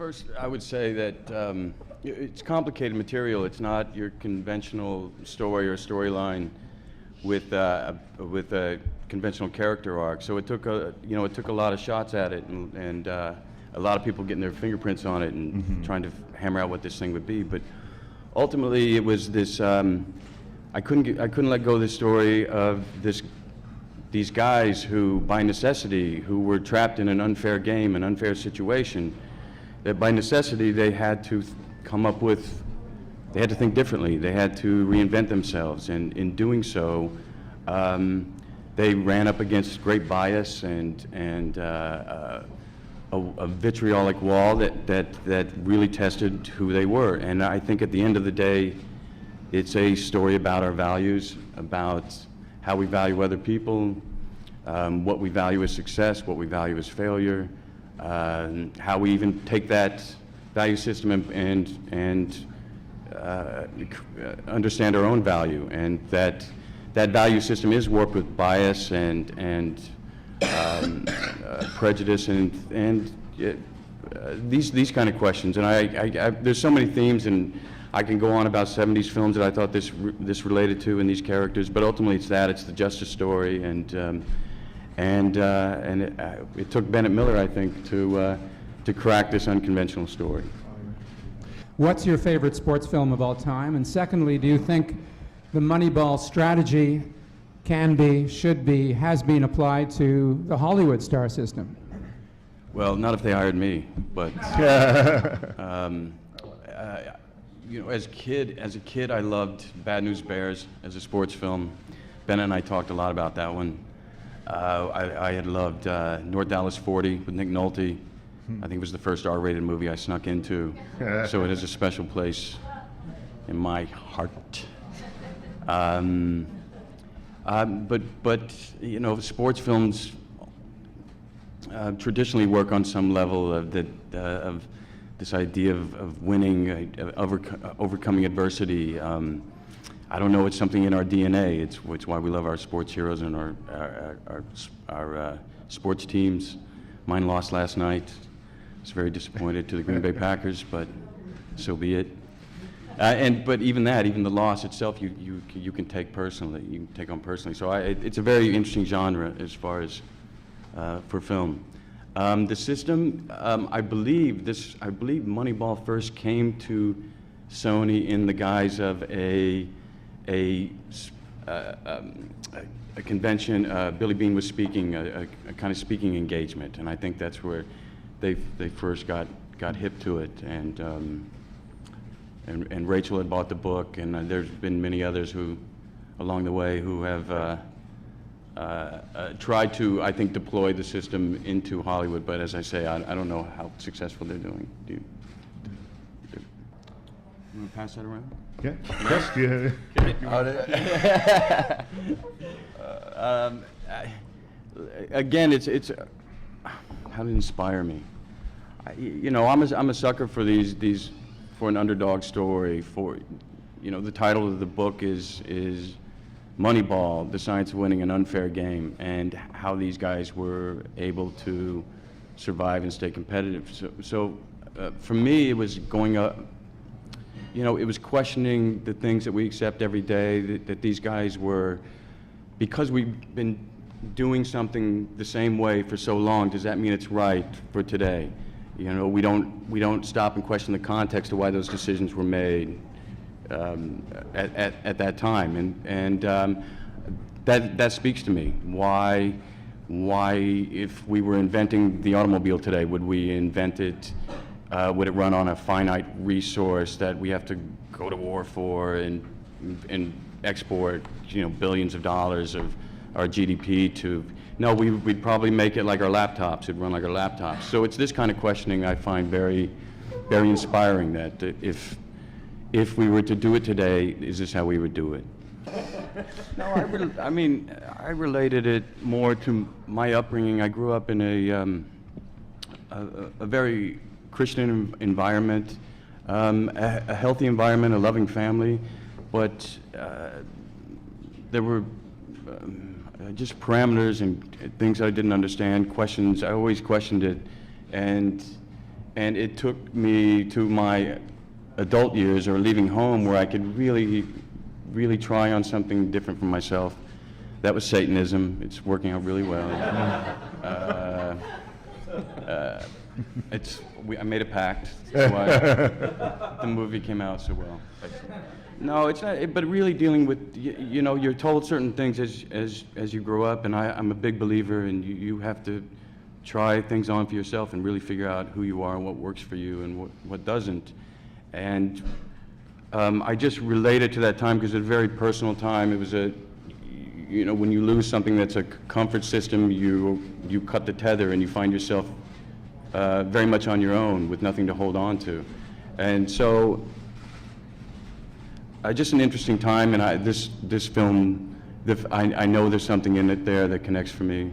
first, I would say that it's complicated material. It's not your conventional story or storyline with a conventional character arc. So it took a lot of shots at it, and a lot of people getting their fingerprints on it and trying to hammer out what this thing would be. But ultimately, it was this. I couldn't let go of the story of these guys who, by necessity, who were trapped in an unfair game, an unfair situation, that by necessity they had to come up with, they had to think differently, they had to reinvent themselves, and in doing so, they ran up against great bias and a vitriolic wall that really tested who they were. And I think at the end of the day, it's a story about our values, about how we value other people, what we value as success, what we value as failure, how we even take that value system and understand our own value, and that value system is warped with bias and prejudice and these kind of questions. And I there's so many themes, and I can go on about 70s films that I thought this related to, and these characters, but ultimately it's the justice story, and it took Bennett Miller, I think, to crack this unconventional story. What's your favorite sports film of all time? And secondly, do you think the Moneyball strategy can be, should be, has been applied to the Hollywood star system? Well, not if they hired me, but you know, as a kid, I loved Bad News Bears as a sports film. Ben and I talked a lot about that one. I had loved North Dallas 40 with Nick Nolte. I think it was the first R-rated movie I snuck into, so it has a special place in my heart. But you know, sports films traditionally work on some level of this idea of winning, overcoming adversity. I don't know, it's something in our DNA. It's why we love our sports heroes and our sports teams. Mine lost last night. I was very disappointed to the Green Bay Packers, but so be it. But even the loss itself, you can take personally. You can take on personally. So it's a very interesting genre as far as for film. The system, I believe Moneyball first came to Sony in the guise of a convention. Billy Beane was speaking, a kind of speaking engagement, and I think that's where they first got hip to it. And Rachel had bought the book, and there's been many others who, along the way, who have tried to, I think, deploy the system into Hollywood. But as I say, I don't know how successful they're doing. Do you want to pass that around? Yeah. Yes. Again, it's how to inspire me. You know, I'm a sucker for these for an underdog story. For, you know, the title of the book is Moneyball: The Science of Winning an Unfair Game, and how these guys were able to survive and stay competitive. So for me, it was going up. You know, it was questioning the things that we accept every day, that these guys were, because we've been doing something the same way for so long, does that mean it's right for today? You know, we don't stop and question the context of why those decisions were made at that time, and that speaks to me. Why, if we were inventing the automobile today, would we invent it? Would it run on a finite resource that we have to go to war for and export, you know, billions of dollars of our GDP to? No, we'd probably make it like our laptops. It'd run like our laptops. So it's this kind of questioning I find very, very inspiring. That if we were to do it today, is this how we would do it? No, I related it more to my upbringing. I grew up in a very Christian environment, a healthy environment, a loving family, but there were just parameters and things I didn't understand, questions. I always questioned it, and And it took me to my adult years, or leaving home, where I could really try on something different for myself. That was Satanism. It's working out really well. I made a pact. That's why the movie came out so well. No, it's not. But really dealing with, you know, you're told certain things as you grow up, and I'm a big believer, and you have to try things on for yourself and really figure out who you are and what works for you and what doesn't. And I just related to that time because it's a very personal time. It was you know, when you lose something that's a comfort system, you cut the tether and you find yourself very much on your own with nothing to hold on to. And so, just an interesting time, and this film, I know there's something in it there that connects for me.